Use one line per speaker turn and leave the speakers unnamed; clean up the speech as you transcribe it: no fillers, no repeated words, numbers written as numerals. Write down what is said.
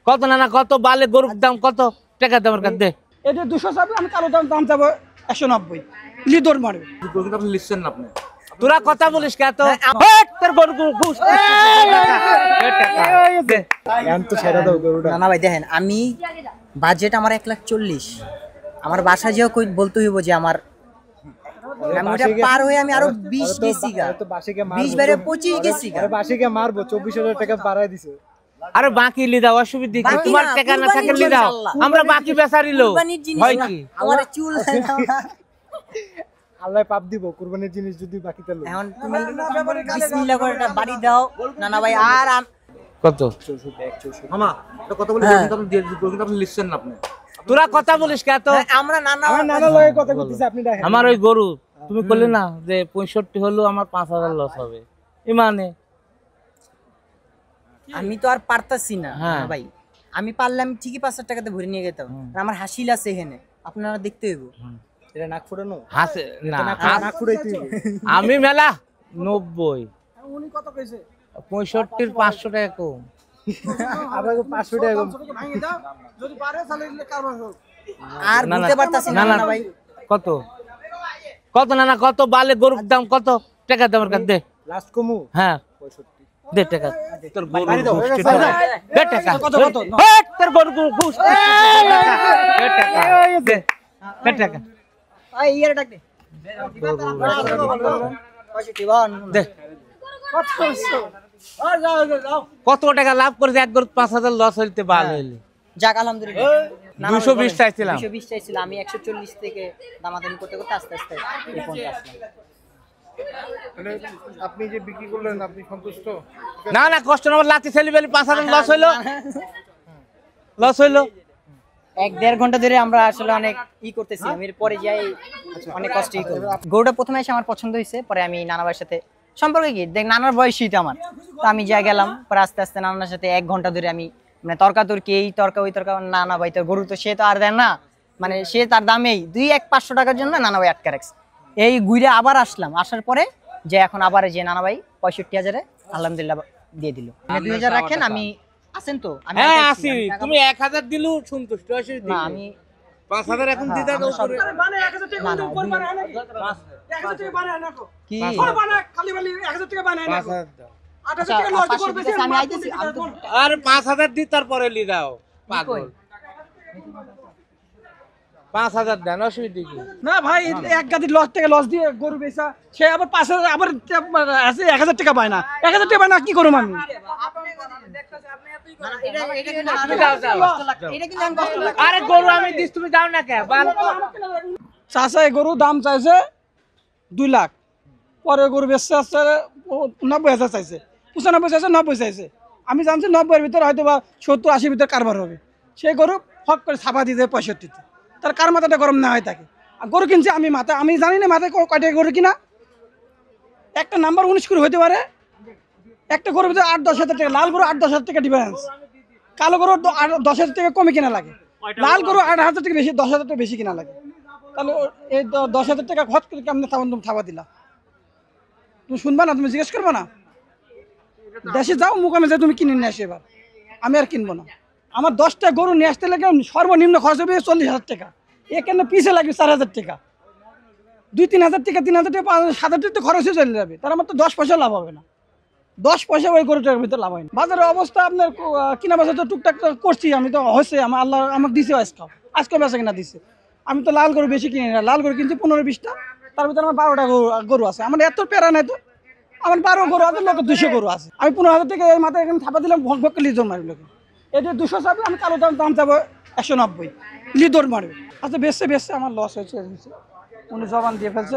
কত না কত বালে গরুর দাম কত টাকা দামের কাছে
এটা 200 চাবে, আমি কালো দাম চাবো 190 লিদর মারবে।
গরু আপনি লিখছেন না আপনি
তোরা কথা বলিস কে তো তোর গরু ঘুষ
না ভাই দেখেন, আমি বাজেট আমার 1,40,000, আমার বাসা যেও কই বলতে হইব যে আমার আমি ওটা পার হয়ে আমি আরো 20 গেছি গা, 20 বাইরে 25 গেছি গা।
বাসিকে মারবো 24,000 টাকা বাড়ায় দিছে।
আরে বাকি লি দাও, অসুবিধা কি? তোমার টাকা না থাকে লি দাও, আমরা বাকি বেচারিলো হয় কি?
আমার চুল
আল্লাহ পাপ দিব কুরবানির জিনিস যদি বাকি তেল।
এখন তুমি বিসমিল্লাহ করে একটা বাড়ি দাও না ভাই। আর
কত
মামা এটা কথা বলি আপনি দিয়ে গরু আপনি লিখছেন না আপনি
তোরা কথা বলিস কে তো
আমরা নানা
লয়ে কথা কইতেছে, আপনি দেখেন
আমার ওই গরু তুমি বললে না যে 65 হলো আমার 5,000 লস হবে ইমানে।
আমি তো আর পারতাছি না
হ্যাঁ।
ভাই, আমি পারলে আমি ঠিকই 5,000 টাকাতে ভরে নিয়ে যেতাম। আর আমার হাসিল আছে এখানে, আপনারা দেখতে হইব।
এটা নাক ফুটানো
হাসে না
নাক ফুটাইতে
আমি মেলা 90
উনি কত কইছে?
65 500 টাকা কম।
আবার 500 টাকা কম।
ভাঙি দাও, যদি পারে তাহলে কারবার হোক।
আর বুঝতে পারতাছি না না ভাই।
কত কত না কত বালে গরুর দাম কত টাকা দামের কাছে
লাস্ট কমু
হ্যাঁ
65
দে টাকা তোর গরু
বাড়ি দাও,
ঘুষ
বাড়ি দাও।
দে টাকা
কত
তোর গরু ঘুষ দে টাকা দে টাকা
ওই ইয়ারে ডাক দে।
দে
কত কইছো? আর যাও যাও।
কত টাকা লাভ করেছে এক গরু 5,000 লস হইতে বাল হইলে
যাক আলহামদুলিল্লাহ।
220 চাইছিলাম
220 চাইছিলাম, আমি 140 থেকে দামাদামি করতে করতে আস্তে আস্তে এই পর্যন্ত আসলাম।
আপনি যে বিক্রি করলেন আপনি সন্তুষ্ট?
না কষ্ট না লাতি ছেলে বেলি 5,000 লস হইলো লস হইলো
1-1.5 ঘন্টা ধরে আমরা আসলে অনেক করতেছি। আমি পরে যাই অনেক কষ্টই করি। গরুটা প্রথমে এসে আমার পছন্দ হয়েছে, পরে আমি নানা ভাইয়ের সাথে সম্পর্কে কি দেখ, নানার বয়সই তো আমার, তো আমি যা গেলাম পরে আস্তে আস্তে নানার সাথে 1 ঘন্টা ধরে আমি মানে তর্কাতর্কি, এই তর্কা ওই তর্কা। নানা ভাই তো গরু তো সে তো আর দেয় না, মানে সে তার দামেই 2-1-500 টাকার জন্য নানা ভাই আটকা রাখছে। এই ঘুরে আবার আসলাম, আসার পরে যে এখন আবার যে নানা ভাই 65,000-এ আলহামদুলিল্লাহ দিয়ে দিল। 2,000 রাখেন, আমি আছেন তো? আমি
হ্যাঁ
আছি,
আসি তুমি 1,000 দিলু সন্তুষ্ট অসুবিধা
না
নেই।
আমি
5,000 এখন দিতে দাও উপরে
আরে বানে 1000 টাকা কিন্তু উপর বানে হয় নাকি? 1000 টাকা বানে হয় না কো?
কি
কোন বানে খালি খালি 1000 টাকা বানে হয় না কো?
5,000 দাও
8000 টাকা লস করবে।
আমি আইতেছি, আমি তো
আর 5,000 দি তারপরে লি দাও পাগল 5,000 দেন অসুবিধা কি?
না ভাই, এক গাদি লস থেকে লস দিয়ে গরু বেচা, সে আবার 5,000 আবার আছে 1000 টাকা পায় না। 1000 টাকা পায় না, কি করব আমি?
আরে গরু আমি দিস তুমি দাও না কে বাল
চাচা এই গরু দাম চাইছে 2 লাখ, পরে গরু বেচছে আসছে 90,000 চাইছে, 95 চাইছে, 90 চাইছে। আমি জানছি 90 এর ভিতরে হয়তো বা 70-80 ভিতরে কারবার হবে। সেই গরু ফক করে ছাপা দিতে 65-তে, তার কার মাথাটা গরম না হয় থাকে। আর গরু কিনছে আমি মাথা, আমি জানি না মাথায় কয়টা গরু কিনা। একটা নাম্বার 19 করে হইতে পারে, একটা গরুর ভিতরে 8-10 হাজার টাকা, লাল গরু 8-10 হাজার টাকা ডিফারেন্স, কালো গরু 10,000 টাকা কমে কিনা লাগে, লাল গরু 8,000 টাকা বেশি, 10,000 টাকা বেশি কিনা লাগে। তাহলে এই 10,000 টাকা খরচ করে কেমন তুমি থাবা দিলা? তুমি শুনবা না? তুমি জিজ্ঞেস করবা না? দেশে যাও, মুকামে যাও, তুমি কিনে নিয়ে আসো। এবার আমি আর কিনবো না। আমার 10টা গরু নিয়ে আসতে লাগে সর্বনিম্ন খরচ হবে 40,000 টাকা, এখানে পিছে লাগবে 4,000 টাকা, 2-3,000 টাকা, 3,000 টাকা, 7,000 টাকা খরচে চলে যাবে। তার আমার তো 10 পয়সা লাভ হবে না। 10 পয়সা ওই গরুটার ভিতরে লাভ হয় না। বাজারের অবস্থা আপনার কিনা বেচা তো টুকটাক করছি, আমি তো হয়েছে, আমার আল্লাহ আমাকে দিছে, আজকে বেচা কিনা দিছে। আমি তো লাল গরু বেশি কিনি না, লাল গরু কিনছি 15-20টা, তার ভিতরে আমার 12টা গরু আছে। আমার এত প্যারা নাই তো, আমার 12 গরু আছে, লোকের 200 গরু আছে। আমি 15,000 টাকা এর মাথায় এখানে থাপা দিলাম, ভক ভক লিদর মারবে লোকে। এটা 200 চাবে, আমি কালো দাম চাবো 190 লিদর মারবে। আচ্ছা বেচছে আমার লস হয়েছে, উনি জবান দিয়ে ফেলছে।